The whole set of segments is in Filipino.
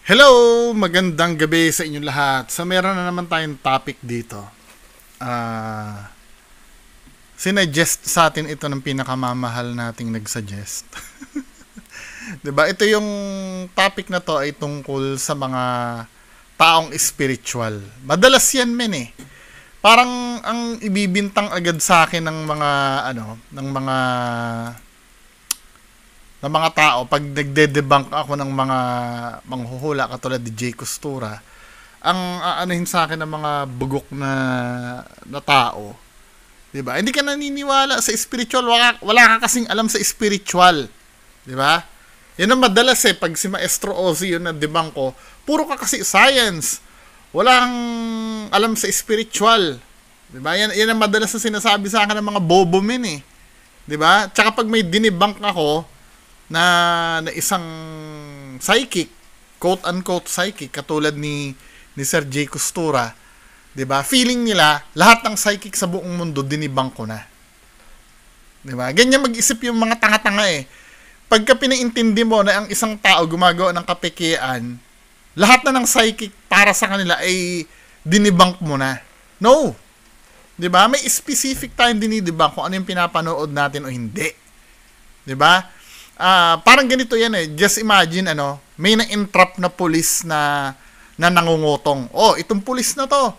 Hello! Magandang gabi sa inyong lahat. So, meron na naman tayong topic dito. Sinuggest sa atin ito ng pinakamamahal nating nagsuggest. 'Di ba? Ito yung topic na to ay tungkol sa mga taong spiritual. Madalas yan Parang ang ibibintang agad sa akin ng mga tao pag nagde-debunk ako ng mga manghuhula katulad ni Jay Costura, ang aanohin sa akin ng mga bugok na tao, 'di ba? Hindi ka naniniwala sa spiritual, wala ka kasing alam sa spiritual, 'di ba? Yan ang madalas pag si Maestro Ozzy yun na debunk ko, puro ka kasi science. Wala kang alam sa spiritual. 'Di ba? Yan ang madalas na sinasabi sa akin ng mga bobo 'di ba? Tsaka pag may dinebunk ako na isang psychic, quote unquote psychic katulad ni Sir Jay Costura, 'di ba? Feeling nila lahat ng psychic sa buong mundo dinibang ko na. 'Di ba? Ganyan mag-isip yung mga tanga-tanga Pagka pinaintindi mo na ang isang tao gumagawa ng kapekean, lahat na ng psychic para sa kanila ay dinibang mo na. No. 'Di ba? May specific tayong dinidibang kung ano yung pinapanood natin o hindi. 'Di ba? Parang ganito yan Just imagine, may na-entrap na pulis na nangungutong. Oh, itong pulis na to,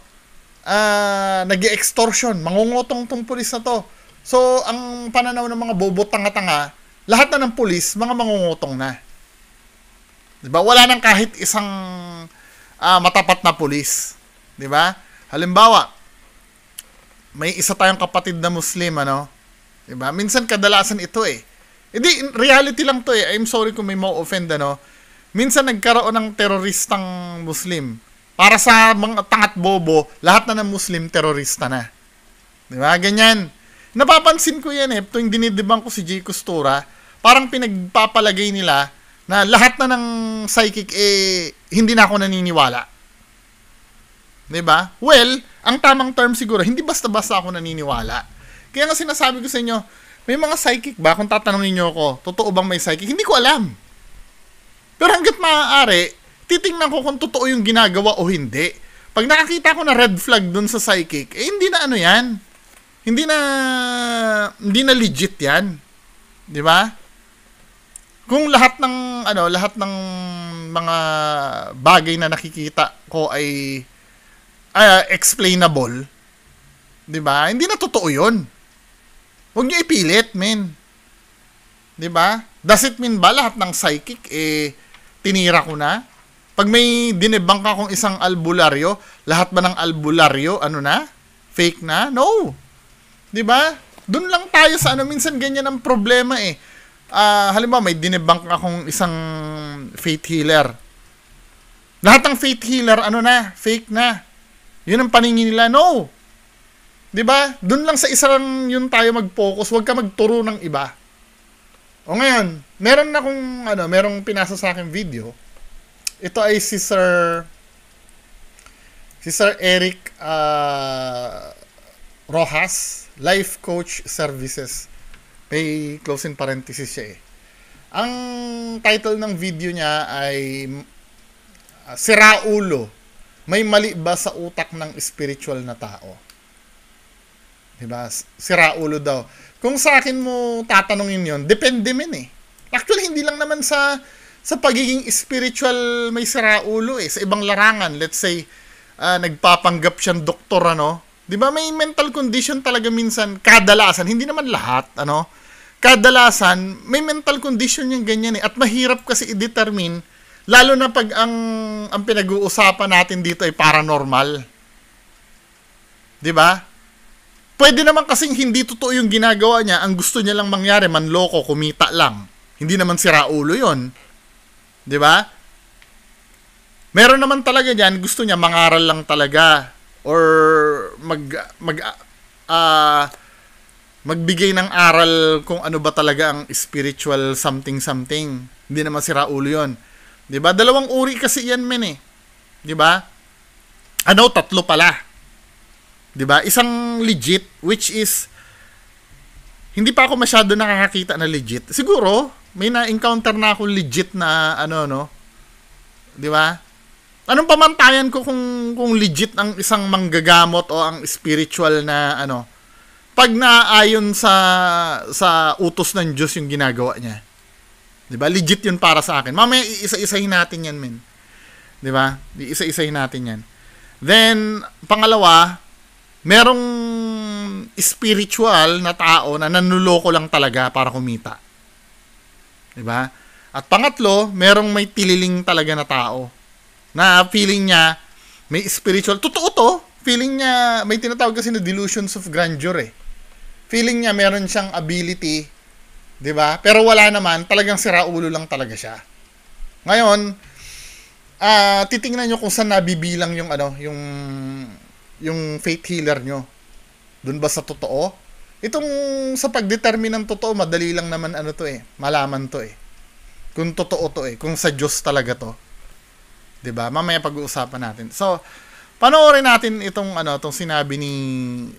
nag-extortion, mangungutong tong pulis na to. So, ang pananaw ng mga bobo tanga-tanga, lahat na ng pulis, mga mangungutong na. Diba? Wala nang kahit isang matapat na pulis. Diba? Halimbawa, may isa tayong kapatid na Muslim, Diba? Minsan kadalasan ito Hindi, reality lang to I'm sorry kung may ma-offend, Minsan nagkaroon ng teroristang Muslim. Para sa mga tangat bobo, lahat na ng Muslim, terorista na. Di ba? Ganyan. Napapansin ko yan tuwing dinidibang ko si Jay Costura, parang pinagpapalagay nila na lahat na ng psychic, hindi na ako naniniwala. Di ba? Well, ang tamang term siguro, hindi basta-basta ako naniniwala. Kaya nga sinasabi ko sa inyo, may mga psychic ba? Kung tatanungin niyo ako, totoo bang may psychic? Hindi ko alam. Pero hanggat maaari, titingnan ko kung totoo yung ginagawa o hindi. Pag nakakita ko na red flag dun sa psychic, hindi na yan. Hindi na legit yan. 'Di ba? Kung lahat ng mga bagay na nakikita ko ay explainable, 'di ba? Hindi na totoo 'yon. Huwag niyo ipilit, men. 'Di ba? Does it mean ba lahat ng psychic tinira ko na? Pag may dinebunk akong isang albularyo, lahat ba ng albularyo fake na? No. 'Di ba? Doon lang tayo sa minsan ganyan ang problema halimbawa may dinebunk akong isang faith healer. Lahat ng faith healer fake na. 'Yun ang paningin nila. No. 'Di ba? Doon lang sa isang yun tayo mag-focus, huwag ka magturo ng iba. O ngayon, merong pinasa sa akin video. Ito ay si Sir Eric Rojas, Life Coach Services. May close in parenthesis siya Ang title ng video niya ay Sira Ulo. May mali ba sa utak ng spiritual na tao? Diba? Sira ulo daw. Kung sa akin mo tatanungin yon, depende Actually, hindi lang naman sa pagiging spiritual may sira ulo Sa ibang larangan, let's say, nagpapanggap siyang doktor, Diba? May mental condition talaga minsan, kadalasan, hindi naman lahat, Kadalasan, may mental condition yung ganyan At mahirap kasi i-determine, lalo na pag ang pinag-uusapan natin dito ay paranormal. Diba? Pwede naman kasing hindi totoo yung ginagawa niya. Ang gusto niya lang mangyari, manloko, kumita lang. Hindi naman sira ulo yun. 'Di ba? Meron naman talaga diyan, gusto niya mangaral lang talaga. Or magbigay ng aral kung ano ba talaga ang spiritual something. Hindi naman sira ulo yun. 'Di ba? Dalawang uri kasi yan, 'Di ba? Tatlo pala. 'Di ba? Isang legit, which is hindi pa ako masyado nakakakita na legit. Siguro may na-encounter na ako legit na 'Di ba? Anong pamantayan ko kung legit ang isang manggagamot o ang spiritual na ano, pag naayon sa utos ng Diyos yung ginagawa niya. 'Di ba? Legit 'yun para sa akin. Mamaya iisa-isahin natin 'yan, men. 'Di ba? Iisa-isahin natin 'yan. Then pangalawa, merong spiritual na tao na nanloloko lang talaga para kumita. 'Di ba? At pangatlo, merong may tililing talaga na tao na feeling niya may spiritual. Totoo to. Feeling niya, may tinatawag kasi na delusions of grandeur eh. Feeling niya meron siyang ability, 'di ba? Pero wala naman, talagang siraulo lang talaga siya. Ngayon, titingnan niyo kung saan nabibilang yung ano, yung faith healer niyo. Doon ba sa totoo? Itong sa pagdetermine ng totoo, madali lang naman ano to eh, malaman to eh. Kung totoo to eh, kung sa Diyos talaga to. 'Di ba? Mamaya pag-uusapan natin. So, panoorin natin itong sinabi ni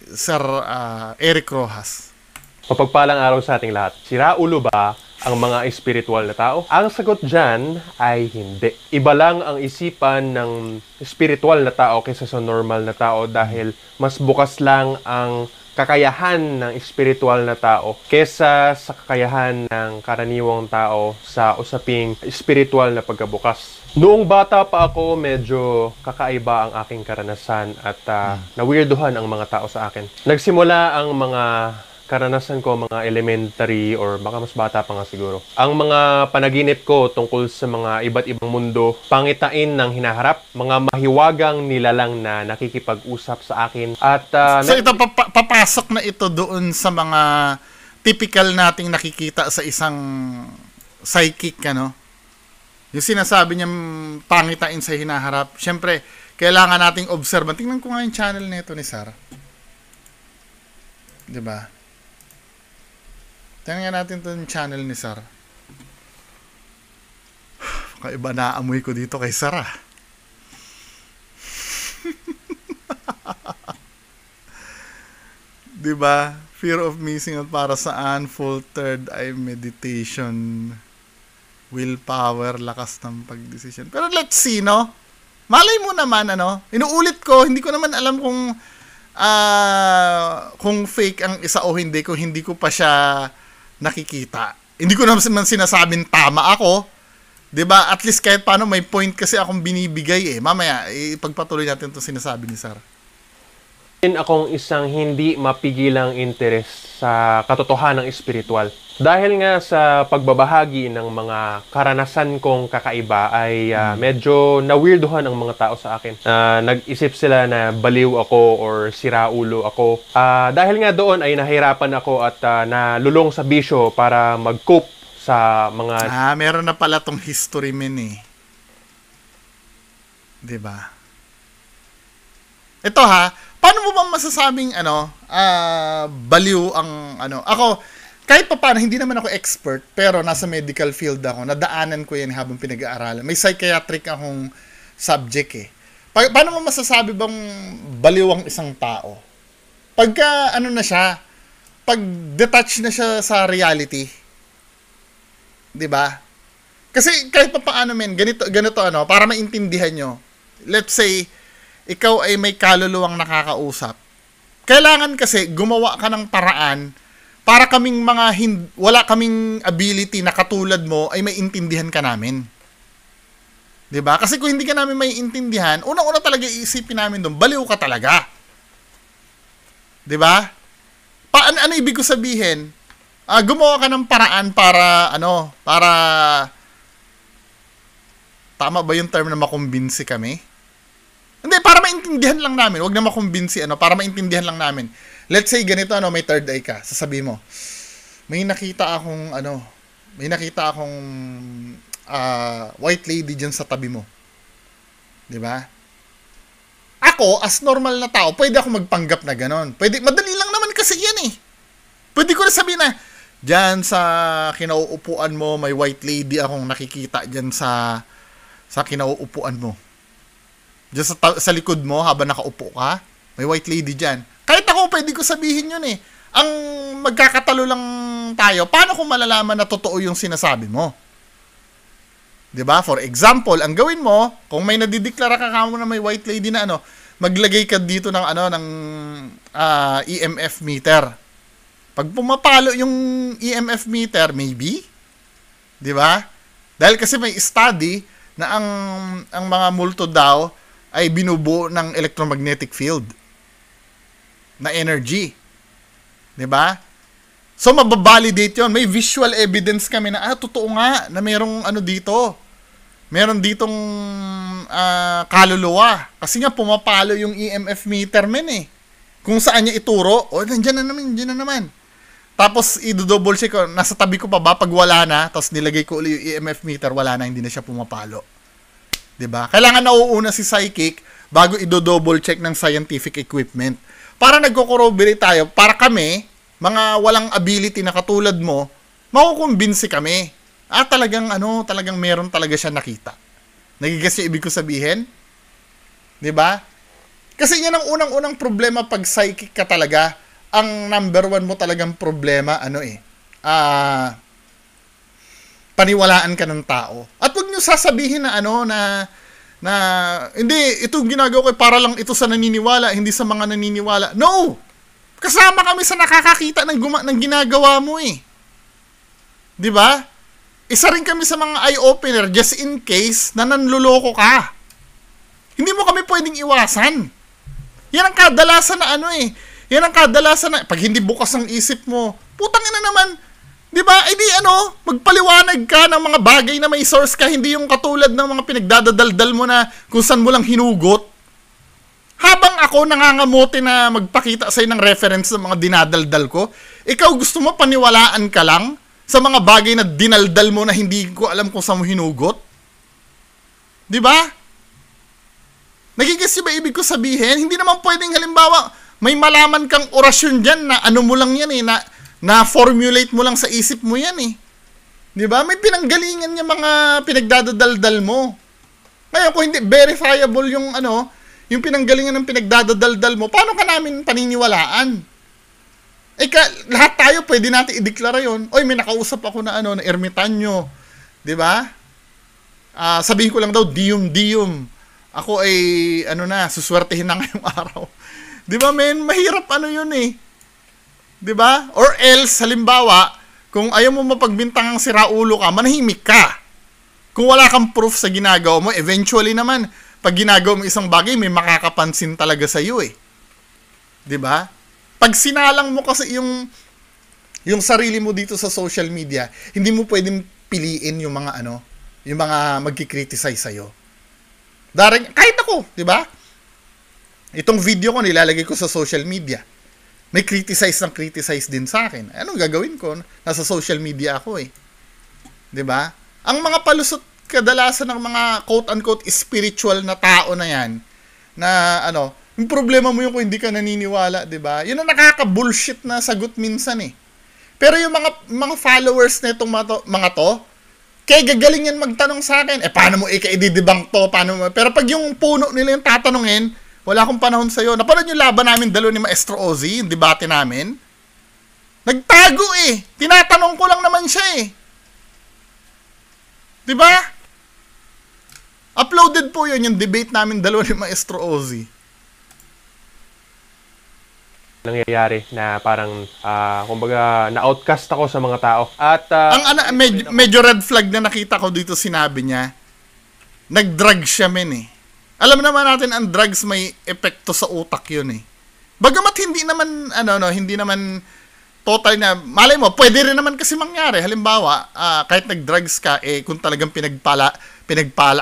Sir Eric Rojas. Mapagpalang araw sa ating lahat. Sira ulo ba ang mga espiritual na tao? Ang sagot dyan ay hindi. Iba lang ang isipan ng espiritual na tao kaysa sa normal na tao dahil mas bukas lang ang kakayahan ng espiritual na tao kaysa sa kakayahan ng karaniwang tao sa usaping espiritual na pagkabukas. Noong bata pa ako, medyo kakaiba ang aking karanasan at na-weirduhan ang mga tao sa akin. Nagsimula ang mga karanasan ko, mga elementary or baka mas bata pa nga siguro. Ang mga panaginip ko tungkol sa mga iba't ibang mundo, pangitain ng hinaharap, mga mahiwagang nilalang na nakikipag-usap sa akin. At so ito, papasok na ito doon sa mga typical nating nakikita sa isang psychic, ano? Yung sinasabi niyang pangitain sa hinaharap. Siyempre, kailangan nating observe. Tingnan ko nga yung channel nito ni Sir. 'Di ba? Tingnan natin itong channel ni Sir. Kakaiba na amoy ko dito kay Sir, ah. Diba? Fear of missing out para saan? Full third eye meditation. Willpower, lakas ng pagdesisyon. Pero let's see, no? Malay mo naman, ano? Inuulit ko, hindi ko naman alam kung fake ang isa o hindi, kung hindi ko pa siya nakikita. Hindi ko naman sinasabing tama ako. 'Di ba? At least kahit paano may point kasi akong binibigay eh. Mamaya ipagpatuloy natin 'tong sinasabi ni Sir. Akong isang hindi mapigilang interes sa katotohanan ng espiritual. Dahil nga sa pagbabahagi ng mga karanasan kong kakaiba ay medyo na-weirduhan ang mga tao sa akin. Nag-isip sila na baliw ako or siraulo ako. Dahil nga doon ay nahirapan ako at nalulong sa bisyo para mag-cope sa mga... meron na pala tong history men eh. 'Di ba? Ito paano mo ba masasabing baliw ang ako kahit pa paano hindi naman ako expert pero nasa medical field ako, nadaanan ko yan habang pinag-aaralan. May psychiatric akong subject eh. Paano mo masasabi bang baliw ang isang tao? Pagka na siya, pag detach na siya sa reality. 'Di ba? Kasi kahit pa paano ganito para maintindihan nyo. Let's say ikaw ay may kaluluwang nakakausap. Kailangan kasi gumawa ka ng paraan para kaming wala kaming ability na katulad mo ay maintindihan ka namin. 'Di ba? Kasi kung hindi ka namin maiintindihan, unang-una talaga iisipin namin doon, baliw ka talaga. 'Di ba? Ano ibig ko sabihin? Gumawa ka ng paraan para tama ba yung term na makumbinsi kami? Hindi, para maintindihan lang namin. Huwag na makumbinsi, para maintindihan lang namin. Let's say, ganito, may third eye ka. Sasabihin mo, may nakita akong white lady dyan sa tabi mo. 'Di ba? Ako, as normal na tao, pwede ako magpanggap na ganon. Madali lang naman kasi yan eh. Pwede ko na sabihin na, dyan sa kinauupuan mo, may white lady akong nakikita dyan sa kinauupuan mo. Diyan sa likod mo, habang nakaupo ka, may white lady dyan. Kahit ako, pwede ko sabihin yun eh. Ang magkakatalo lang tayo, paano kung malalaman na totoo yung sinasabi mo? 'Di ba? For example, ang gawin mo, kung may nadideklara ka kamo na may white lady na ano, maglagay ka dito ng ano ng EMF meter. Pag pumapalo yung EMF meter, maybe, 'di ba? Dahil kasi may study na ang mga multo daw ay binubuo ng electromagnetic field na energy. 'Di ba? So mababalidate 'yon. May visual evidence kami na totoo nga na merong ano dito. Meron ditong kaluluwa. Kasi nga pumapalo yung EMF meter men eh. Kung saan niya ituro, nandiyan na naman. Tapos i-double check ko, nasa tabi ko pa ba pag wala na, tapos nilagay ko ulit yung EMF meter, wala na, hindi na siya pumapalo. 'Di ba? Kailangan nauuna si psychic bago i-double check ng scientific equipment. Para nagko-corroborate tayo, para kami, mga walang ability na katulad mo, makukumbinsi kami. Talagang meron talaga siya nakita. Nagigas yung ibig ko sabihin? 'Di ba? Kasi yan ang unang-unang problema pag psychic ka talaga. Ang number one mo talagang problema, paniwalaan ka ng tao. At huwag nyo sasabihin na na hindi, itong ginagawa ko para lang ito sa naniniwala, hindi sa mga naniniwala. No! Kasama kami sa nakakakita ng ginagawa mo eh. 'Di ba? Isa rin kami sa mga eye-opener just in case na nanluloko ka. Hindi mo kami pwedeng iwasan. Yan ang kadalasan na yan ang kadalasan na pag hindi bukas ang isip mo, putang ina naman, 'di ba? Magpaliwanag ka ng mga bagay na may source ka, hindi yung katulad ng mga pinagdadadaldal mo na kung saan mo lang hinugot. Habang ako nangangamote na magpakita sa'yo ng reference ng mga dinadaldal ko, ikaw gusto mo paniwalaan ka lang sa mga bagay na dinaldal mo na hindi ko alam kung saan mo hinugot? 'Di ba? Nagigets ba ibig ko sabihin? Hindi naman pwedeng halimbawa, may malaman kang orasyon dyan na ano mo lang yan na-formulate mo lang sa isip mo yan eh. 'Di ba? May pinanggalingan yung mga pinagdadaldal mo. Ngayon, kung hindi verifiable yung yung pinanggalingan ng pinagdadaldal mo, paano ka namin paniniwalaan? Lahat tayo pwede natin ideklara yon. May nakausap ako na na ermitanyo. 'Di ba? Sabihin ko lang daw, diyum. Ako ay, suswertehin na ngayong araw. 'Di ba, men? Mahirap yun eh. 'Di ba? Or else, halimbawa, kung ayaw mo mapagbintangang siraulo ka, manahimik ka. Kung wala kang proof sa ginagawa mo, eventually naman, pag ginagawa mo isang bagay, may makakapansin talaga sa iyo eh. 'Di ba? Pag sinalang mo kasi yung sarili mo dito sa social media, hindi mo pwedeng piliin yung mga yung mga magki-criticize sa iyo. Kahit ako, 'di ba? Itong video ko nilalagay ko sa social media. May criticize din sa akin. Anong gagawin ko? Nasa social media ako eh. 'Di ba? Ang mga palusot kadalasan ng mga quote-unquote spiritual na tao na yan, na yung problema mo yung kung hindi ka naniniwala, 'di ba? Yun ang nakaka-bullshit na sagot minsan eh. Pero yung mga followers nitong mga to, kaya gagaling yan magtanong sa akin. Paano mo i-debunk to? Pero pag yung puno nila yung tatanungin, wala akong panahon sa iyo. Napanood yung laban namin dalawa ni Maestro Ozzy, yung debate namin. Nagtago eh. Tinatanong ko lang naman siya eh. 'Di ba? Uploaded po yun yung debate namin dalawa ni Maestro Ozzy. Nangyayari na parang kumbaga na-outcast ako sa mga tao. At medyo red flag na nakita ko dito, sinabi niya, nag-drug siya men eh. Alam naman natin ang drugs may epekto sa utak yun eh. Bagamat hindi naman total na, malay mo, pwede rin naman kasi mangyari. Halimbawa, kahit nag-drugs ka, kung talagang pinagpala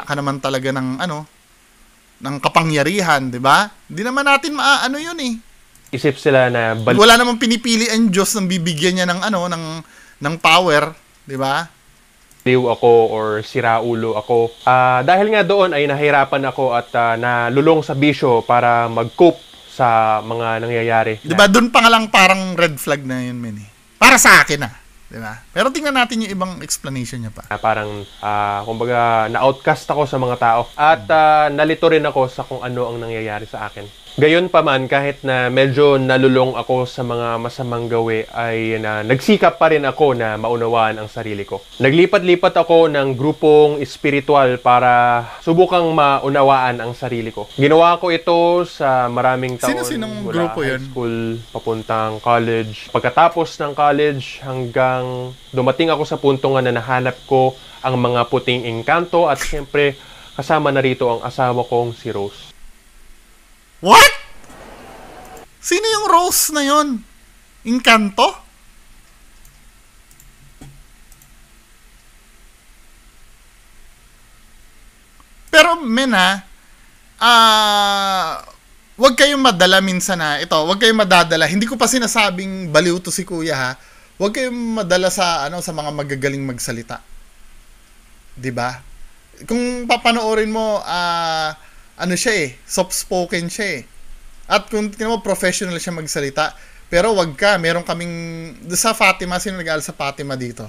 ka naman talaga ng ng kapangyarihan, 'di ba? Hindi naman natin yun eh. Isip sila na wala namang pinipili ang Diyos nang bibigyan niya ng ng power, 'di ba? Liw ako or siraulo ako. Dahil nga doon ay nahirapan ako at nalulong sa bisyo para mag-cope sa mga nangyayari. 'Di ba? Doon pa nga lang parang red flag na yun, men. Para sa akin 'di ba? Pero tingnan natin yung ibang explanation niya pa. Parang kumbaga na-outcast ako sa mga tao at nalito rin ako sa kung ano ang nangyayari sa akin. Gayon pa man, kahit na medyo nalulong ako sa mga masamang gawi, ay nagsikap pa rin ako na maunawaan ang sarili ko. Naglipat-lipat ako ng grupong espiritual para subukang maunawaan ang sarili ko. Ginawa ko ito sa maraming taon. Sino-sinong mula grupo high yun? school, papuntang college. Pagkatapos ng college, hanggang dumating ako sa punto nga na nahanap ko ang mga puting engkanto at siyempre kasama na rito ang asawa kong si Rose. What? Sino yung Rose na yon? Encanto? Pero men wag kayong madala minsan wag kayong madadala. Hindi ko pa sinasabing baliw to si Kuya ha. Wag kayong madala sa sa mga magagaling magsalita. 'Di ba? Kung papanoorin mo siya soft-spoken siya At kung tingnan mo, professional siya magsalita. Pero wag ka, meron kaming, sa Fatima, sino nag-aaral sa Fatima dito?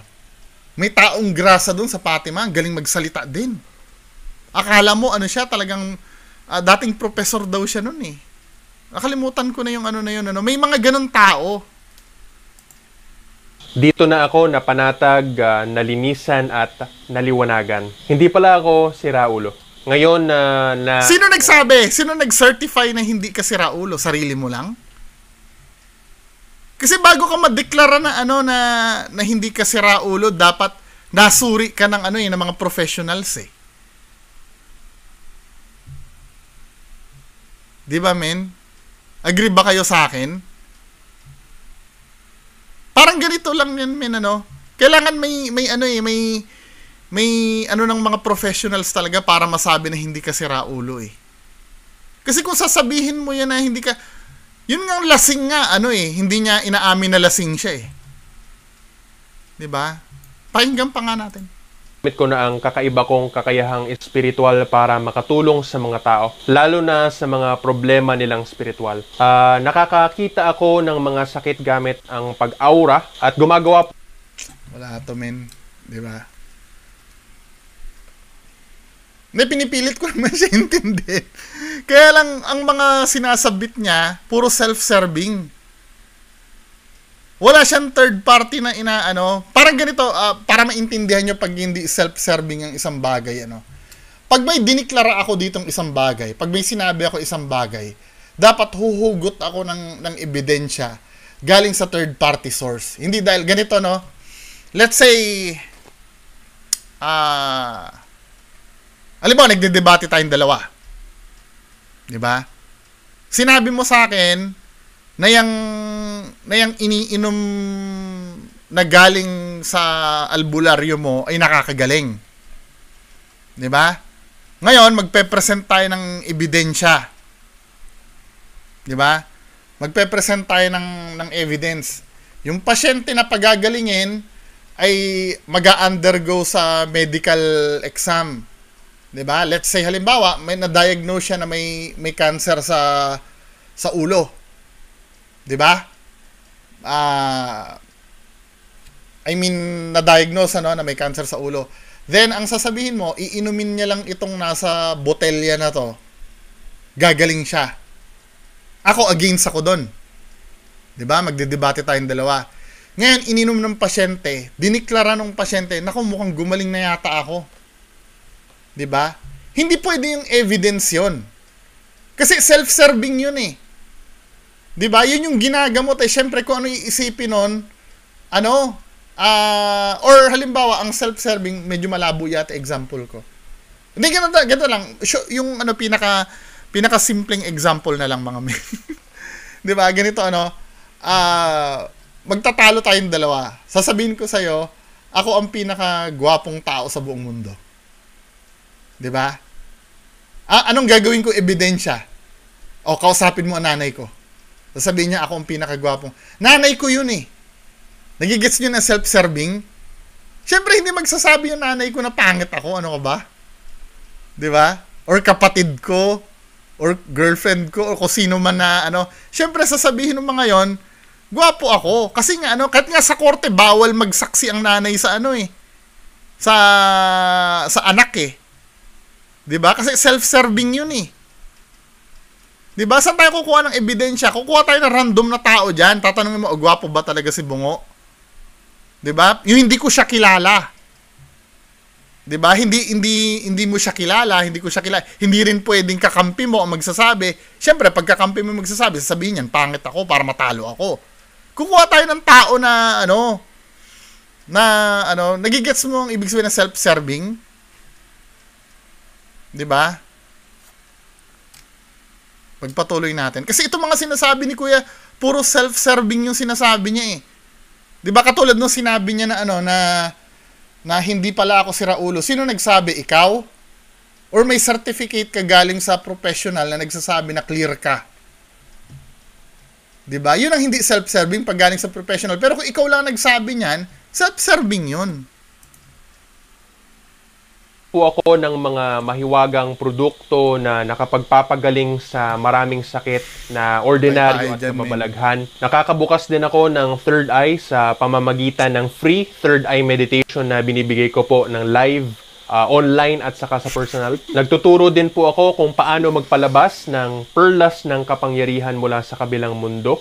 May taong grasa doon sa Fatima, galing magsalita din. Akala mo, siya, talagang, dating professor daw siya noon Nakalimutan ko na yung na yun. May mga ganun tao. Dito na ako napanatag, nalinisan at naliwanagan. Hindi pala ako si Raulo. Ngayon na... Sino nagsabi? Sino nag-certify na hindi ka si Raulo? Sarili mo lang? Kasi bago ka madeklara na na hindi ka si Raulo, dapat nasuri ka ng ng mga professionals 'Di ba, men? Agree ba kayo sa akin? Parang ganito lang yan, men, Kailangan may ng mga professionals talaga para masabi na hindi ka si Raulo Kasi kung sasabihin mo yan na hindi ka, yun nga lasing nga, hindi niya inaamin na lasing siya 'Di ba? Pakinggan pa nga natin. Gamit ko na ang kakaiba kong kakayahang espiritual para makatulong sa mga tao, lalo na sa mga problema nilang espiritual. Nakakakita ako ng mga sakit gamit ang pag-aura at gumagawa. Wala to, men. 'Di ba? Pinipilit ko naman siya intindihin. Kaya lang, ang mga sinasabit niya, puro self-serving. Wala siyang third party na Parang ganito, para maintindihan nyo pag hindi self-serving ang isang bagay, Pag may diniklara ako ditong isang bagay, pag may sinabi ako isang bagay, dapat huhugot ako ng ebidensya galing sa third party source. Hindi dahil ganito, Let's say, alam mo, nagdedebate tayong dalawa. 'Di ba? Sinabi mo sa akin na yung iniinom na galing sa albularyo mo ay nakakagaling. 'Di ba? Ngayon, magpe-present tayo ng ebidensya. 'Di ba? Magpe-present tayo ng evidence. Yung pasyente na pagagalingin ay mag-undergo sa medical exam. 'Di ba? Let's say halimbawa, may na-diagnose siya na may cancer sa ulo. 'Di ba? Na-diagnose na may cancer sa ulo. Then ang sasabihin mo, iinumin niya lang itong nasa botelya na to. Gagaling siya. Ako against ako doon. 'Di ba? Magdedebate tayong dalawa. Ngayon, ininom ng pasyente, diniklara ng pasyente, naku, mukhang gumaling na yata ako. 'Di ba? Hindi pwede yung evidence 'yon. Kasi self-serving 'yun 'Di ba? 'Yun yung ginagamot syempre kung ano iisipin nun, or halimbawa ang self-serving medyo malabo yata example ko. Hindi ganito lang. Yung pinaka simpleng example na lang mga men. 'Di ba? Ganito magtatalo tayong dalawa. Sasabihin ko sa'yo, ako ang pinaka-gwapong tao sa buong mundo. 'Di ba? Anong gagawin ko ebidensya? O kausapin mo ang nanay ko. Sasabihin niya ako ang pinakagwapong. Nanay ko 'yun Nagigets niyo na self-serving? Siyempre hindi magsasabi yung nanay ko na pangit ako, ano ka ba? 'Di ba? Or kapatid ko, or girlfriend ko, o kung sino man na Siyempre sasabihin ng mga 'yon, gwapo ako. Kasi nga kahit nga sa korte bawal magsaksi ang nanay sa sa anak 'Di ba? Kasi self-serving 'yun Di ba? Saan tayo kukuha ng ebidensya? Kukuha tayo ng random na tao dyan. Tatanungin mo, gwapo ba talaga si Bungo? Di ba? Yung hindi ko siya kilala. Di ba? Hindi mo siya kilala, hindi ko siya kilala. Hindi rin pwedeng kakampi mo ang magsasabi. Siyempre, pag kakampi mo magsasabi, sasabihin niyan, pangit ako para matalo ako. Kukuha tayo ng tao na, nagigets mo ang ibig sabihin ng self-serving? Di ba? Pagpatuloy natin. Kasi itong mga sinasabi ni Kuya, puro self-serving yung sinasabi niya eh. Di ba katulad nung sinabi niya na hindi pala ako si Raulo. Sino nagsabi? Ikaw? Or may certificate ka galing sa professional na nagsasabi na clear ka? Diba? Yun ang hindi self-serving pag galing sa professional. Pero kung ikaw lang nagsabi niyan, self-serving yun. Po ako ng mga mahiwagang produkto na nakapagpapagaling sa maraming sakit na ordinaryo at mabalaghan. Nakakabukas din ako ng third eye sa pamamagitan ng free third eye meditation na binibigay ko po ng live, online at saka sa personal. Nagtuturo din po ako kung paano magpalabas ng perlas ng kapangyarihan mula sa kabilang mundo.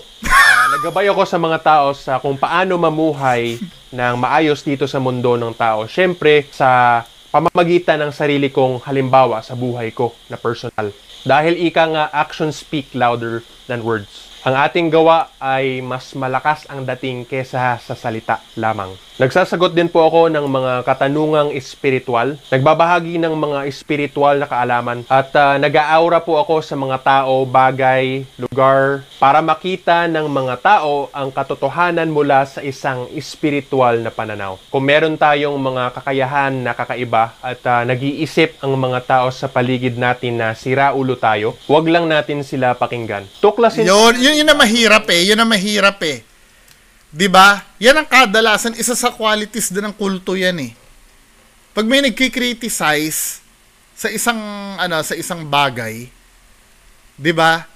Naggabay ako sa mga tao sa kung paano mamuhay ng maayos dito sa mundo ng tao. Siyempre, sa pamamagitan ng sarili kong halimbawa sa buhay ko na personal. Dahil ika nga, actions speak louder than words. Ang ating gawa ay mas malakas ang dating kesa sa salita lamang. Nagsasagot din po ako ng mga katanungang espiritual. Nagbabahagi ng mga espiritual na kaalaman. At nag-aaura po ako sa mga tao, bagay, lugar, para makita ng mga tao ang katotohanan mula sa isang espiritual na pananaw. Kung meron tayong mga kakayahan na kakaiba at nag-iisip ang mga tao sa paligid natin na sira ulo tayo, huwag lang natin sila pakinggan. Tuklasin... Yun na mahirap eh. Yun na mahirap eh. 'Di ba? Yan ang kadalasan, isa sa qualities din ng kulto yan eh. Pag may nagki-criticize sa isang bagay, 'di ba?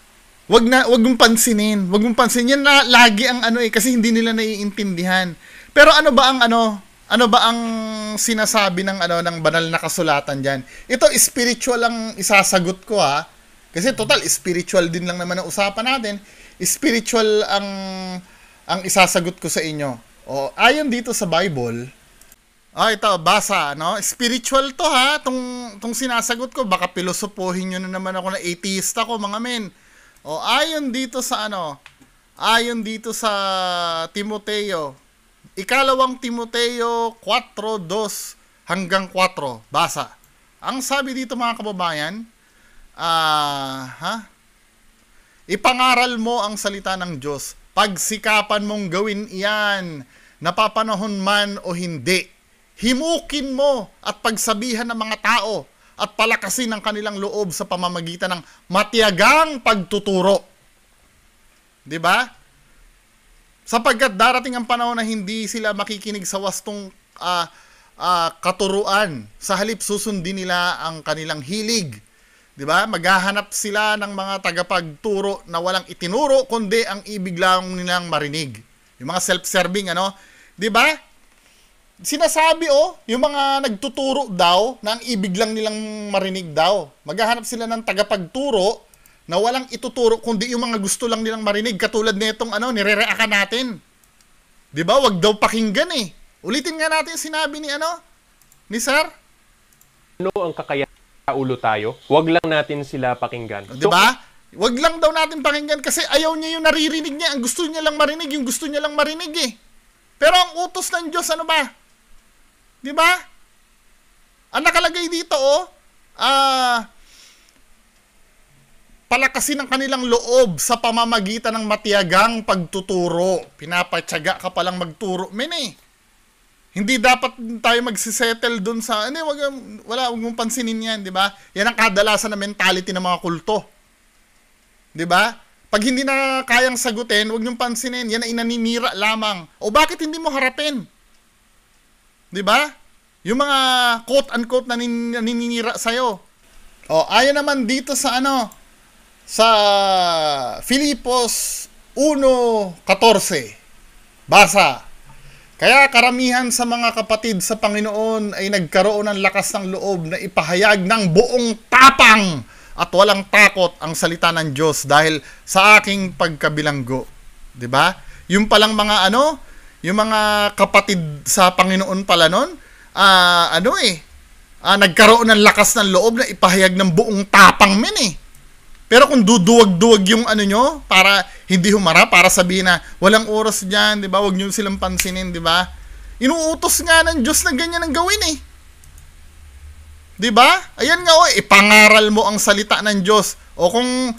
Wag mong pansinin. Wag mong pansinin yan na lagi ang kasi hindi nila naiintindihan. Pero ano ba ang sinasabi ng ng banal na kasulatan diyan? Ito spiritual ang isasagot ko ha. Kasi total spiritual din lang naman ang usapan natin. Spiritual ang isasagot ko sa inyo. O ayon dito sa Bible, ito basa, no? Spiritual to ha, tong sinasagot ko, baka pilosopohin niyo na naman ako na atheist ako, mga men. O ayon dito sa Timoteo, ikalawang Timoteo 4:2 hanggang 4, basa. Ang sabi dito mga kababayan, ipangaral mo ang salita ng Diyos. Pagsikapan mong gawin iyan, napapanahon man o hindi. Himukin mo at pagsabihan ng mga tao at palakasin ang kanilang loob sa pamamagitan ng matiyagang pagtuturo. 'Di ba? Sapagkat darating ang panahon na hindi sila makikinig sa wastong katuruan. Sa halip susundin nila ang kanilang hilig. 'Di ba? Maghahanap sila ng mga tagapagturo na walang itinuro kundi ang ibig lang nilang marinig. Yung mga self-serving 'di ba? Sinasabi yung mga nagtuturo daw na ang ibig lang nilang marinig daw. Maghahanap sila ng tagapagturo na walang ituturo kundi yung mga gusto lang nilang marinig, katulad nitong nire-reactan natin. 'Di ba? Wag daw pakinggan eh. Ulitin nga natin sinabi ni Sir. Ano ang kakayahan ulo tayo? Wag lang natin sila pakinggan. 'Di ba? Wag lang daw natin pakinggan kasi ayaw niya yung naririnig niya. Ang gusto niya lang marinig, yung gusto niya lang marinig eh. Pero ang utos ng Diyos ano ba? 'Di ba? Ang nakalagay dito palakasin ang kanilang loob sa pamamagitan ng matiyagang pagtuturo. Pinapatyaga ka palang magturo, Hindi dapat tayo magsisettle dun sa, wag mong pansinin yan, di ba? Yan ang kadalasan na mentality ng mga kulto. Di ba? Pag hindi na kayang sagutin, wag niyong pansinin, yan ay naninira lamang. O bakit hindi mo harapin? Di ba? Yung mga quote-unquote na naninira sa'yo. O, ayon naman dito sa sa Filipos 1:14. Basa. Kaya karamihan sa mga kapatid sa Panginoon ay nagkaroon ng lakas ng loob na ipahayag ng buong tapang at walang takot ang salita ng Diyos dahil sa aking pagkabilanggo. 'Di ba? Yung palang mga yung mga kapatid sa Panginoon pala noon, nagkaroon ng lakas ng loob na ipahayag ng buong tapang men eh. Pero kung duduwag-duwag yung nyo, para hindi humara, para sabihin na walang oras diyan, 'di ba? Huwag niyo silang pansinin, 'di ba? Inuutos nga ng Diyos na ganyan ang gawin eh. 'Di ba? Ayan nga ipangaral mo ang salita ng Diyos. O kung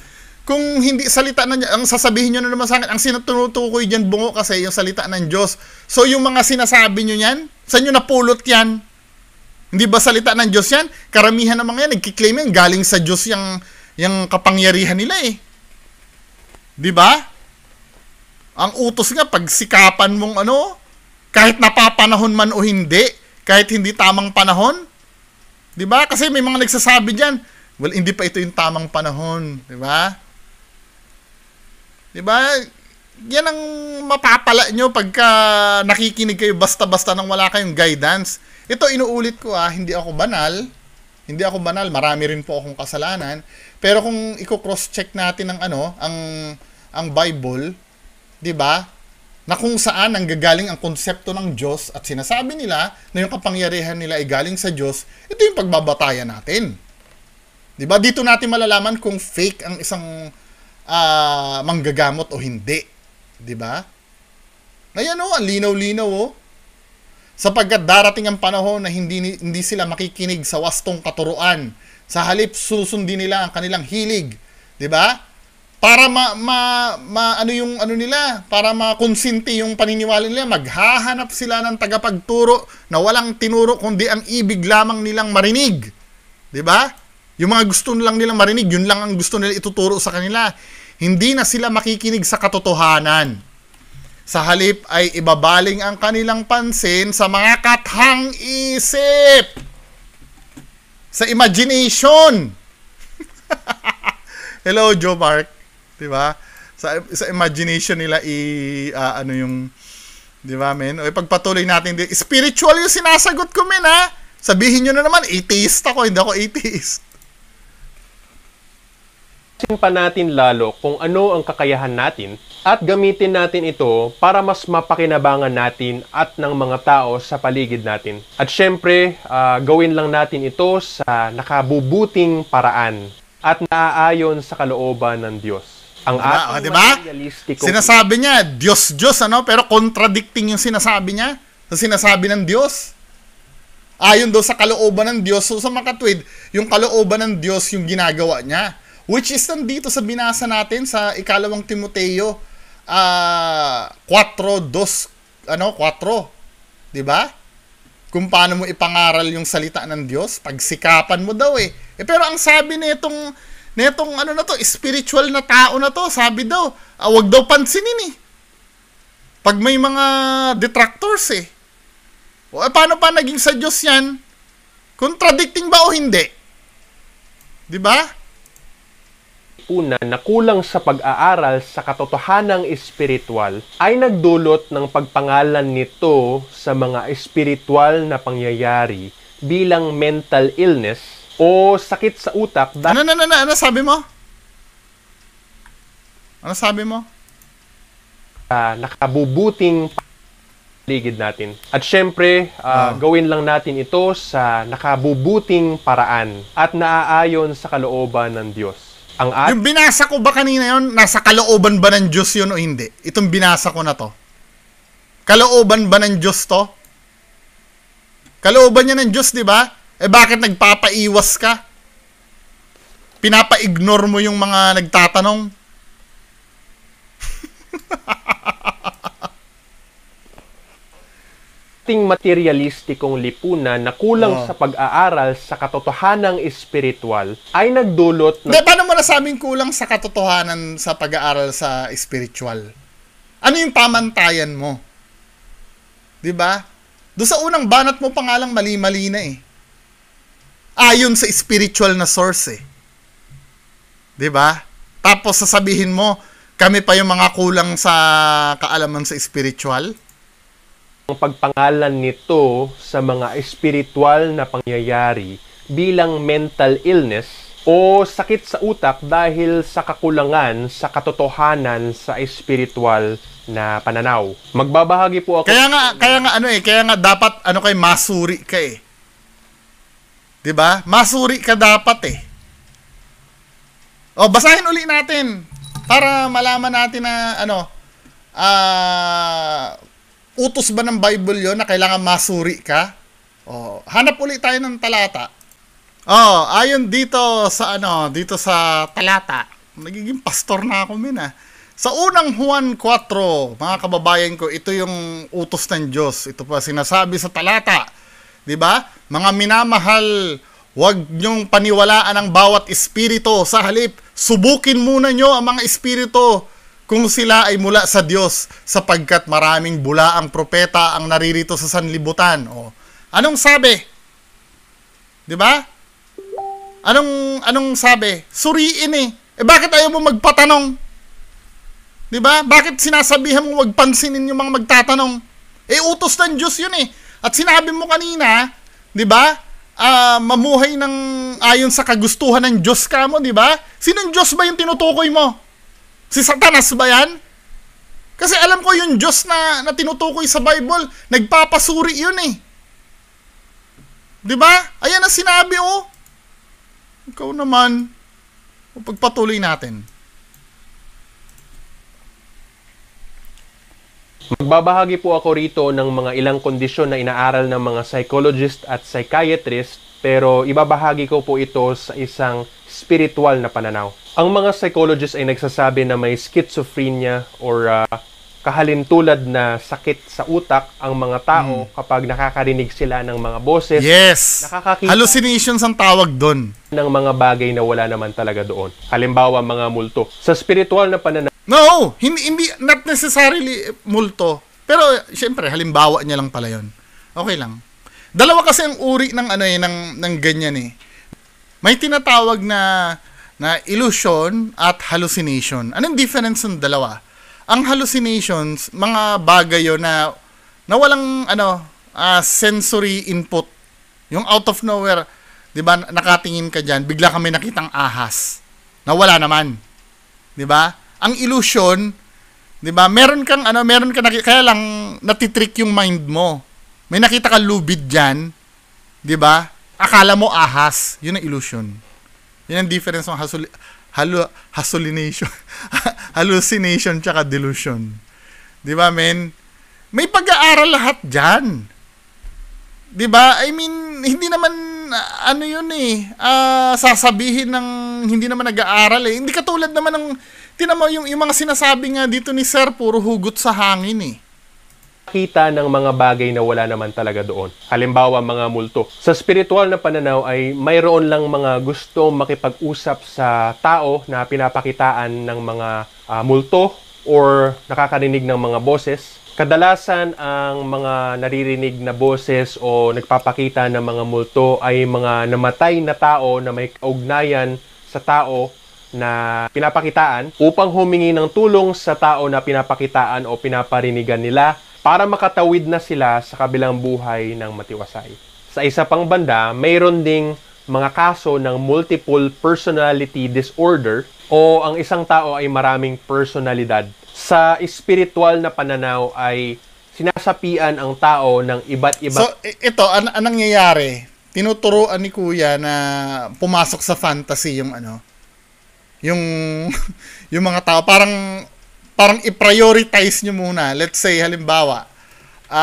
hindi salita ng Diyos, ang sasabihin nyo na naman sa akin, ang sinututukoy dyan bungo kasi yung salita ng Diyos. So yung mga sinasabi nyo yan, saan nyo napulot yan? Hindi ba salita ng Diyos yan? Karamihan ng mga yan, nagkiklaim yan, galing sa Diyos yung kapangyarihan nila eh. Di ba? Ang utos nga, pagsikapan mong kahit napapanahon man o hindi, kahit hindi tamang panahon. Di ba? Kasi may mga nagsasabi dyan, well, hindi pa ito yung tamang panahon. Di ba? Di ba? Yan ang mapapala nyo pagka nakikinig kayo basta-basta nang wala kayong guidance. Ito, inuulit ko hindi ako banal. Hindi ako banal. Marami rin po akong kasalanan. Pero kung i-cross-check natin ang Bible, di ba? Na kung saan nanggagaling ang konsepto ng Diyos at sinasabi nila na yung kapangyarihan nila ay galing sa Diyos, ito yung pagbabatayan natin. Di ba? Dito natin malalaman kung fake ang isang manggagamot o hindi. 'Di ba? Ayan ang linaw-linaw Sapagkat darating ang panahon na hindi sila makikinig sa wastong katuruan. Sa halip susundin nila ang kanilang hilig, 'di ba? Para para makonsinti yung paniniwala nila, maghahanap sila ng tagapagturo na walang tinuro kundi ang ibig lamang nilang marinig. 'Di ba? Yung mga gusto lang nilang marinig, yun lang ang gusto nila ituturo sa kanila. Hindi na sila makikinig sa katotohanan. Sa halip ay ibabaling ang kanilang pansin sa mga kathang isip. Sa imagination. Hello, Joe Mark. Diba? Sa imagination nila diba, men? O pagpatuloy natin, spiritual yung sinasagot ko, men, ha? Sabihin nyo na naman, atheist ako, hindi ako atheist. Pa natin lalo kung ano ang kakayahan natin at gamitin natin ito para mas mapakinabangan natin at ng mga tao sa paligid natin. At syempre, gawin lang natin ito sa nakabubuting paraan at naaayon sa kalooban ng Diyos. Ang ating diba? Sinasabi niya, Diyos, pero contradicting yung sinasabi niya sa sinasabi ng Diyos. Ayon daw sa kalooban ng Diyos. So sa makatwid, yung kalooban ng Diyos yung ginagawa niya. Which is nandito sa binasa natin sa 2 Timoteo 4:4, 'di ba? Kung paano mo ipangaral yung salita ng Diyos, pagsikapan mo daw eh. Pero ang sabi nitong spiritual na tao na to, sabi daw, wag daw pansinin eh. Pag may mga detractors eh. Paano pa naging sa Diyos yan? Contradicting ba o hindi? 'Di ba? Una na kulang sa pag-aaral sa katotohanang espiritual ay nagdulot ng pagpangalan nito sa mga espiritual na pangyayari bilang mental illness o sakit sa utak. Ano sabi mo? Ano sabi mo? Nakabubuting paligid natin. At syempre, gawin lang natin ito sa nakabubuting paraan at naaayon sa kalooban ng Diyos. Yung binasa ko ba kanina yon, nasa kalooban ba ng Diyos yun o hindi? Itong binasa ko na to. Kalooban ba ng Diyos to? Kalooban niya ng Diyos, di ba? Bakit nagpapaiwas ka? Pinapa-ignore mo yung mga nagtatanong? Ting materialistikong lipunan na kulang sa pag-aaral sa katotohanang espiritual ay nagdulot ng... Paano mo nasabing kulang sa katotohanan sa pag-aaral sa spiritual? Ano yung pamantayan mo? 'Di ba? Doon sa unang banat mo pa nga lang mali-mali na eh. Ayon sa spiritual na source eh. 'Di ba? Tapos sasabihin mo, kami pa yung mga kulang sa kaalaman sa spiritual? Ang pagpangalan nito sa mga espiritual na pangyayari bilang mental illness o sakit sa utak dahil sa kakulangan sa katotohanan sa espiritual na pananaw. Magbabahagi po ako. Kaya nga dapat masuri ka eh. 'Di ba? Masuri ka dapat eh. O basahin uli natin para malaman natin na utos ba ng Bible 'yon na kailangan masuri ka? O hanap uli tayo ng talata. Ayon dito sa talata. Nagiging pastor na ako Sa unang Juan 4, mga kababayan ko, ito yung utos ng Diyos. Ito pa sinasabi sa talata. 'Di ba? Mga minamahal, huwag niyong paniwalaan ang bawat espiritu. Sa halip, subukin muna niyo ang mga espiritu kung sila ay mula sa Diyos, sapagkat maraming bulaang propeta ang naririto sa sanlibutan. Anong sabi? 'Di ba? Anong sabi? Suriin eh. Bakit ayaw mo magpatanong? 'Di ba? Bakit sinasabihan mo wag pansinin yung mga magtatanong? Utos ng Diyos 'yun eh. At sinabi mo kanina, 'di ba? Mamuhay ng ayon sa kagustuhan ng Diyos ka mo, 'di ba? Sinong Diyos ba yung tinutukoy mo? Si Satanas ba 'yan? Kasi alam ko yung Diyos na tinutukoy sa Bible, nagpapasuri 'yun eh. 'Di ba? Ayan ang sinabi Ikaw naman, pagpatuloy natin. Magbabahagi po ako rito ng mga ilang kondisyon na inaaral ng mga psychologist at psychiatrist, pero ibabahagi ko po ito sa isang spiritual na pananaw. Ang mga psychologist ay nagsasabi na may schizophrenia or kahalintulad na sakit sa utak ang mga tao kapag nakakarinig sila ng mga boses. Yes! Nakakakita hallucinations ang tawag doon. Ng mga bagay na wala naman talaga doon. Halimbawa, mga multo. Sa spiritual na pananaw, no, hindi not necessarily multo. Pero syempre halimbawa niya lang pala 'yon. Okay lang. Dalawa kasi ang uri ng ganyan eh. May tinatawag na illusion at hallucination. Anong difference ng dalawa? Ang hallucinations, mga bagay yun na walang sensory input. Yung out of nowhere, 'di ba? Nakatingin ka diyan, bigla kami nakitang ahas. Na wala naman. 'Di ba? Ang illusion, 'di ba? Meron kang kaya lang natitrick yung mind mo. May nakita ka lubid diyan, 'di ba? Akala mo ahas, 'yun ang illusion. 'Yun ang difference ng hallucination. Hallucination tsaka delusion. 'Di ba, men? May pag-aaral lahat diyan. 'Di ba? I mean, hindi naman sasabihin ng hindi naman nag-aaral eh. Hindi katulad naman ng tinamo yung mga sinasabi nga dito ni Sir, puro hugot sa hangin eh. Kita ng mga bagay na wala naman talaga doon. Halimbawa, mga multo. Sa spiritual na pananaw ay mayroon lang mga gusto makipag-usap sa tao na pinapakitaan ng mga multo or nakakarinig ng mga boses. Kadalasan ang mga naririnig na boses o nagpapakita ng mga multo ay mga namatay na tao na may kaugnayan sa tao na pinapakitaan upang humingi ng tulong sa tao na pinapakitaan o pinaparinigan nila para makatawid na sila sa kabilang buhay ng matiwasay. Sa isa pang banda, mayroon ding mga kaso ng multiple personality disorder o ang isang tao ay maraming personalidad. Sa spiritual na pananaw ay sinasapian ang tao ng iba't iba. So, ito, anong nangyayari? Tinuturuan ni Kuya na pumasok sa fantasy yung yung mga tao. Parang i-prioritize nyo muna. Let's say, halimbawa,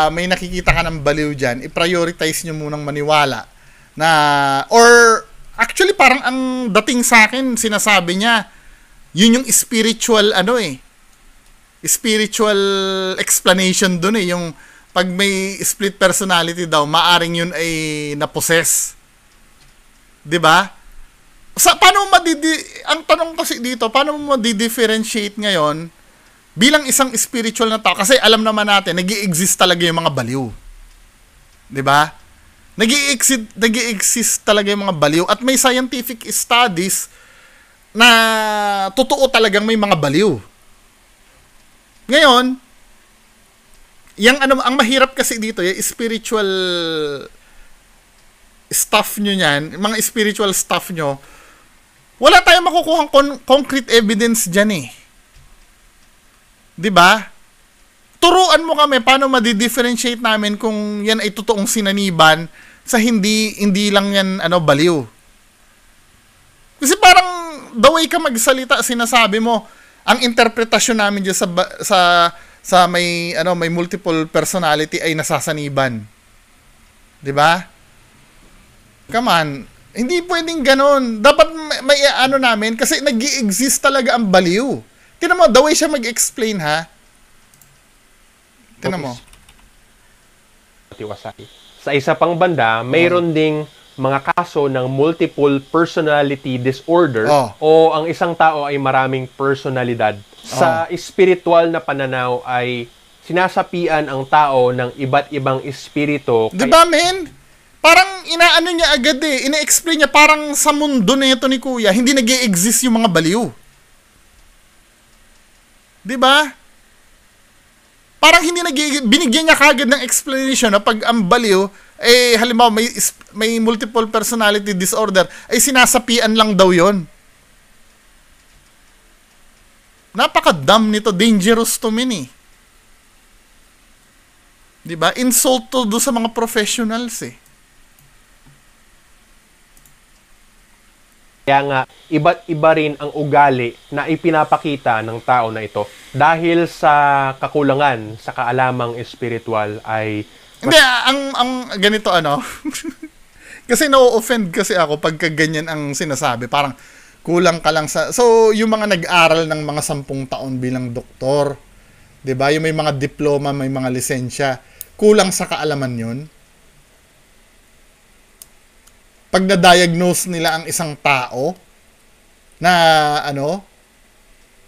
may nakikita ka ng baliw dyan, i-prioritize nyo munang maniwala. Or, actually, parang ang dating sa akin, sinasabi niya, yun yung spiritual, spiritual explanation dun eh. Yung, pag may split personality daw, maaring yun ay na-possess. 'Di ba? Ang tanong kasi dito, paano mo ma-differentiate ngayon bilang isang spiritual na tao? Kasi alam naman natin, nag-i-exist talaga yung mga baliw. 'Di ba? Nag-i-exist talaga yung mga baliw at may scientific studies na totoo talagang may mga baliw. Ngayon, ang mahirap kasi dito, yung spiritual stuff nyo niyan, mga spiritual stuff nyo, Wala tayong makukuhang concrete evidence dyan eh. 'Di ba? Turuan mo kami paano ma-differentiate namin kung yan ay totoong sinaniban sa hindi lang yan baliw. Kasi parang the way ka magsalita, sinasabi mo, ang interpretasyon namin diyan sa may may multiple personality ay nasasaniban. 'Di ba? Come on, hindi pwedeng ganon. Dapat may namin kasi nag-i-exist talaga ang baliw. Tingnan mo, the way siya mag-explain ha. Tingnan mo. Sa isa pang banda, mayroon ding mga kaso ng multiple personality disorder o ang isang tao ay maraming personalidad. Sa spiritual na pananaw ay sinasapian ang tao ng iba't ibang espiritu. Diba, men? Parang inaano niya agad eh. Ina-explain niya parang sa mundo na ito ni Kuya, hindi nag-i-exist yung mga baliw. Diba? Parang hindi binigyan niya kagad ng explanation na pag ang baliw, halimbawa may multiple personality disorder, ay sinasapian lang daw yon. Napaka-dumb nito, dangerous to me eh. Diba? Insult to do sa mga professionals eh. Kaya nga, iba't iba rin ang ugali na ipinapakita ng tao na ito dahil sa kakulangan sa kaalamang espiritual ay... Hindi, ang ganito kasi no-offend kasi ako pagka ganyan ang sinasabi. Parang kulang ka lang sa... So, yung mga nag-aral ng mga 10 taon bilang doktor, 'di ba? Yung may mga diploma, may mga lisensya, kulang sa kaalaman 'yon. Pag na-diagnose nila ang isang tao na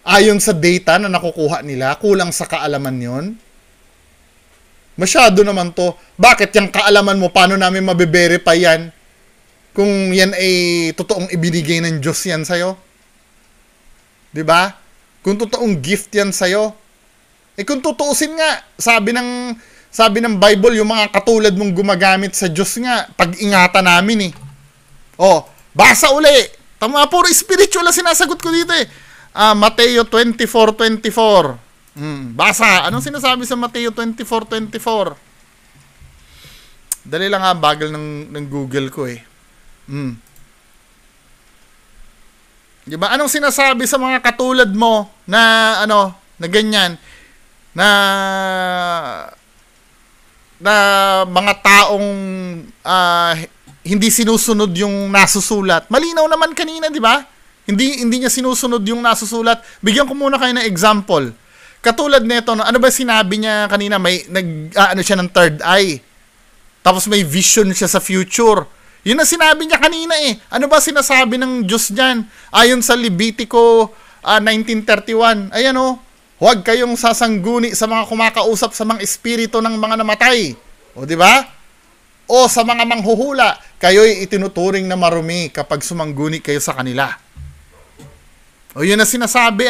ayon sa data na nakukuha nila, kulang sa kaalaman 'yon. Masyado naman to. Bakit yung kaalaman mo, paano namin mabe-verify yan? Kung yan ay totoong ibinigay ng Diyos yan sa'yo. 'Di ba? Kung totoong gift yan sa'yo. Kung tutuusin nga, sabi ng Bible, yung mga katulad mong gumagamit sa Diyos nga, pag-ingatan namin eh. Basa uli. Tama, puro spiritual na sinasagot ko dito eh. Mateo 24:24. Basa. Anong sinasabi sa Mateo 24:24? Dali lang bagal ng Google ko eh. Diba? Anong sinasabi sa mga katulad mo na na ganyan na mga taong hindi sinusunod yung nasusulat. Malinaw naman kanina, di ba? Hindi niya sinusunod yung nasusulat. Bigyan ko muna kayo ng example. Katulad nito, ano ba sinabi niya kanina? May siya ng third eye. Tapos may vision siya sa future. Yun ang sinabi niya kanina eh. Ano ba sinasabi ng Diyos diyan? Ayon sa Levitico 19:31. Ayan huwag kayong sasangguni sa mga kumakausap sa mga espiritu ng mga namatay. O di ba? O sa mga manghuhula, kayo'y itinuturing na marumi kapag sumangguni kayo sa kanila. O yun na sinasabi,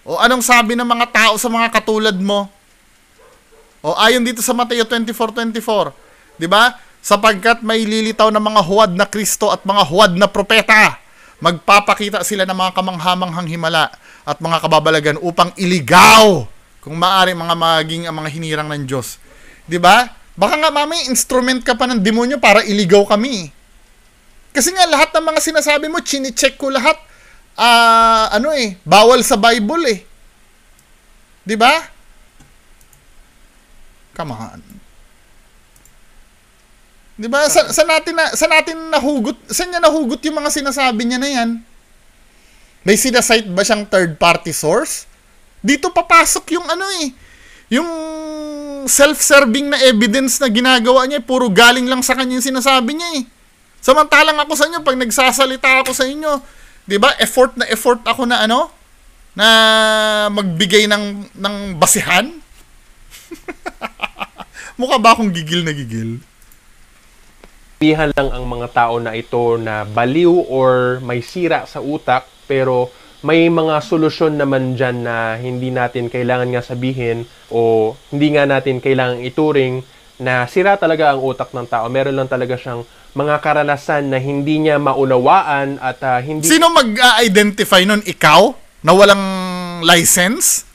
O anong sabi ng mga tao sa mga katulad mo? O ayon dito sa Mateo 24:24, 'di ba? Sapagkat may lilitaw na mga huwad na Kristo at mga huwad na propeta, magpapakita sila ng mga kamanghamanghang himala at mga kababalagan upang iligaw kung maaari maging ang mga hinirang ng Diyos. 'Di ba? Baka nga mami, instrument ka pa ng demonyo para iligaw kami. Kasi nga lahat ng mga sinasabi mo, chine-check ko lahat. Bawal sa Bible eh. 'Di ba? Come on. 'Di ba? Sa natin nahugot, saan niya nahugot yung mga sinasabi niya na 'yan? May sinasite ba siyang third party source? Dito papasok yung yung self-serving na evidence na ginagawa niya, puro galing lang sa kanya yung sinasabi niya eh. Samantalang ako sa inyo, pag nagsasalita ako sa inyo, 'di ba? Effort ako na na magbigay ng basihan. Mukha ba akong gigil na gigil? Sabihan lang ang mga tao na ito na baliw or may sira sa utak, pero may mga solusyon naman dyan na hindi natin kailangan nga sabihin o hindi nga natin kailangan ituring na sira talaga ang utak ng tao. Meron lang talaga siyang mga karanasan na hindi niya maunawaan at hindi... Sino mag-identify nun? Ikaw? Na walang license?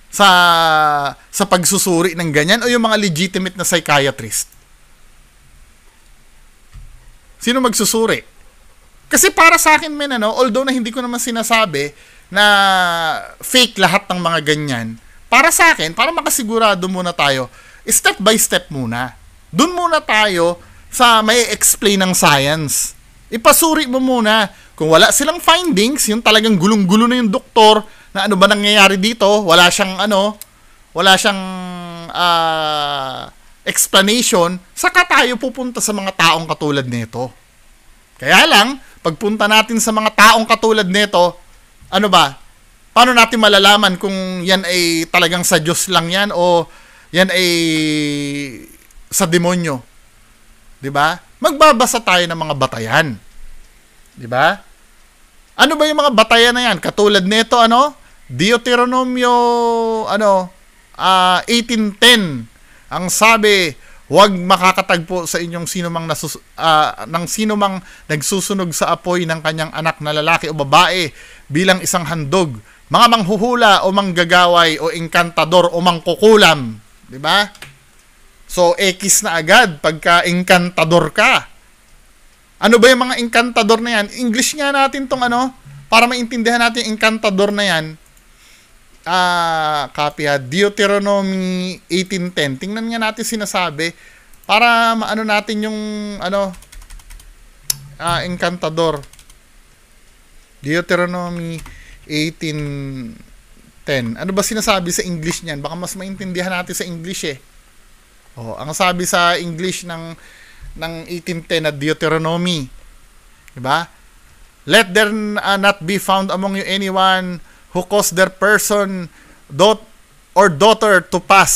Sa pagsusuri ng ganyan? O yung mga legitimate na psychiatrist? Sino magsusuri? Kasi para sa akin, men, although na hindi ko naman sinasabi na fake lahat ng mga ganyan, para sa akin, para makasigurado muna tayo, step by step muna. Doon muna tayo sa may explain ng science. Ipasuri mo muna. Kung wala silang findings, yung talagang gulong-gulo na yung doktor, na ano ba nangyayari dito, wala siyang explanation, saka tayo pupunta sa mga taong katulad nito. Kaya lang, pagpunta natin sa mga taong katulad nito, ano ba? Paano natin malalaman kung yan ay talagang sa Diyos lang yan o yan ay sa demonyo? 'Di ba? Magbabasa tayo ng mga batayan. 'Di ba? Ano ba yung mga batayan na yan? Katulad nito, Deuteronomio 18:10. Ang sabi, huwag makakatagpo sa inyong ng sino mang nagsusunog sa apoy ng kanyang anak na lalaki o babae bilang isang handog, mga manghuhula o manggagaway o engkantador o mangkukulam. 'Di ba? So, X na agad pagka engkantador ka. Ano ba yung mga engkantador na yan? English nga natin tong para maintindihan natin engkantador na yan. Copy Deuteronomy 18:10. Tingnan nga natin sinasabi para maano natin yung engkantador. Deuteronomy 18:10. Ano ba sinasabi sa English niyan? Baka mas maintindihan natin sa English eh. Ang sabi sa English ng 18:10 na Deuteronomy, 'di ba? Let there not be found among you anyone who caused their person or daughter to pass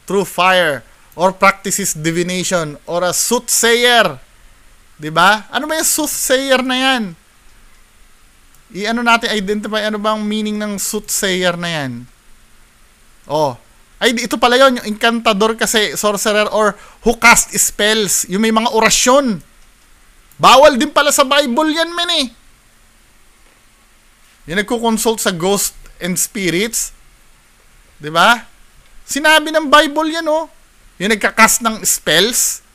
through fire or practices divination or a soothsayer. 'Di ba? Ano ba yung soothsayer na 'yan? Natin identify ano bang meaning ng soothsayer na 'yan? Ay, ito pala yun, yung encantador kasi, sorcerer or who cast spells, yung may mga orasyon. Bawal din pala sa Bible yan, men eh. Yung nagko-consult sa ghost and spirits, di ba? Sinabi ng Bible yan, yung nagka-cast ng spells,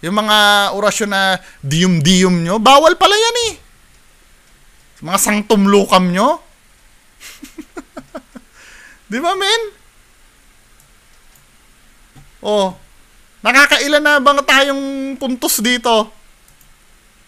yung mga orasyon na diyum-diyum nyo, bawal pala yan eh. Mga sangtumlukam nyo. Di ba, men? Nakakailan na bang tayong puntos dito?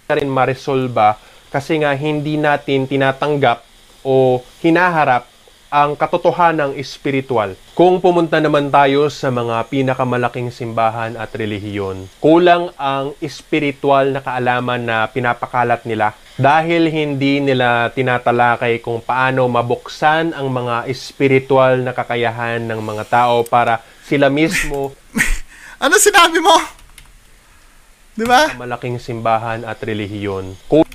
Rin maresolba kasi nga hindi natin tinatanggap o hinaharap ang katotohanang espiritual. Kung pumunta naman tayo sa mga pinakamalaking simbahan at relihiyon, kulang ang espiritual na kaalaman na pinapakalat nila dahil hindi nila tinatalakay kung paano mabuksan ang mga espiritual na kakayahan ng mga tao para sila mismo ano sinabi mo? 'Di ba? Malaking simbahan at relihiyon. Kung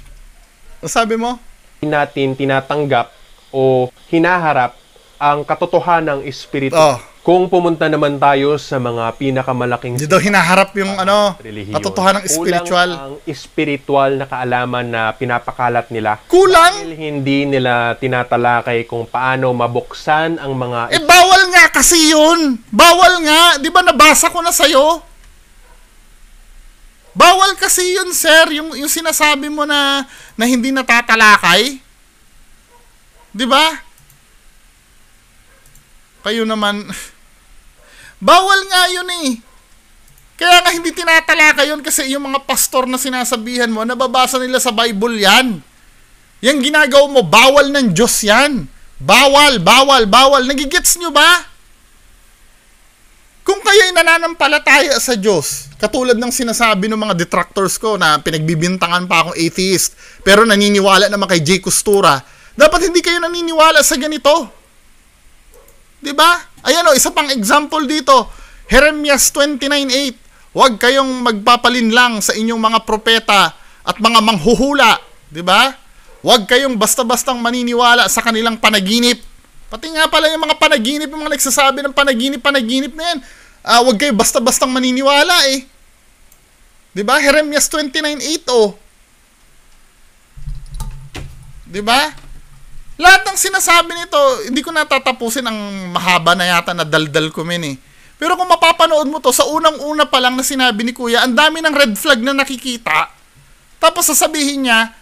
sabi mo, hindi natin tinatanggap o hinaharap ang katotohanang espiritu. Kung pumunta naman tayo sa mga pinakamalaking hindi daw hinaharap yung katotohanang spiritual. Kulang ang espiritual na kaalaman na pinapakalat nila. Kulang? Dahil hindi nila tinatalakay kung paano mabuksan ang mga... bawal nga kasi yun! Bawal nga! Di ba nabasa ko na sa'yo? Bawal kasi yun, sir. Yung sinasabi mo na hindi natatalakay. Di ba? Kayo naman... Bawal nga yun eh. Kaya nga hindi tinatalaka yun kasi yung mga pastor na sinasabihan mo, nababasa nila sa Bible yan. Yung ginagawa mo, bawal ng Diyos yan. Bawal, bawal, bawal. Nagigets nyo ba? Kung kayo'y nananampalataya sa Diyos, katulad ng sinasabi ng mga detractors ko na pinagbibintangan pa akong atheist, pero naniniwala naman kay Jay Costura, dapat hindi kayo naniniwala sa ganito. Diba? Ayan isa pang example dito. Jeremias 29:8. Huwag kayong magpapalinlang sa inyong mga propeta at mga manghuhula. Diba? Huwag kayong basta-bastang maniniwala sa kanilang panaginip. Pati nga pala yung mga panaginip, yung mga nagsasabi ng panaginip na yan. Wag kayo basta-bastang maniniwala eh. 'Di ba? Jeremias 29:8 oh. 'Di ba? Lahat ng sinasabi nito, hindi ko natatapusin, ang mahaba na yata na daldal ko eh. Pero kung mapapanood mo to, sa unang-una pa lang na sinabi ni Kuya, ang dami ng red flag na nakikita. Tapos sasabihin niya,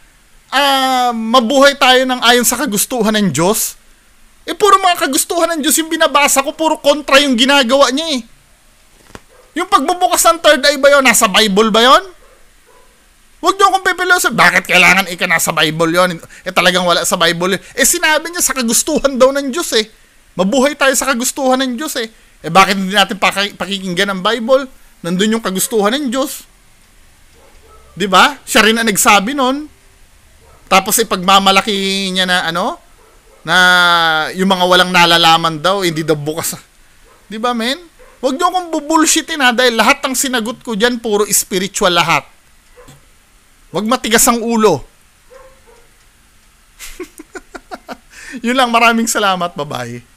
mabuhay tayo ng ayon sa kagustuhan ng Diyos. Puro mga kagustuhan ng Diyos yung binabasa ko, puro kontra yung ginagawa niya eh. Yung pagbubukas ng third eye ba yun? Nasa Bible ba yun? Huwag niyo akong pipiloso. Bakit kailangan nasa Bible yun? Talagang wala sa Bible yun. Sinabi niya sa kagustuhan daw ng Diyos eh. Mabuhay tayo sa kagustuhan ng Diyos eh. Bakit hindi natin pakikinggan ang Bible? Nandun yung kagustuhan ng Diyos. Diba? Siya rin ang nagsabi nun. Tapos ipagmamalaki niya na na yung mga walang nalalaman daw, hindi daw bukas. Diba, men? Huwag niyo akong bubulshitin dahil lahat ng sinagot ko dyan, puro spiritual lahat. Huwag matigas ang ulo. Yun lang, maraming salamat, bye-bye.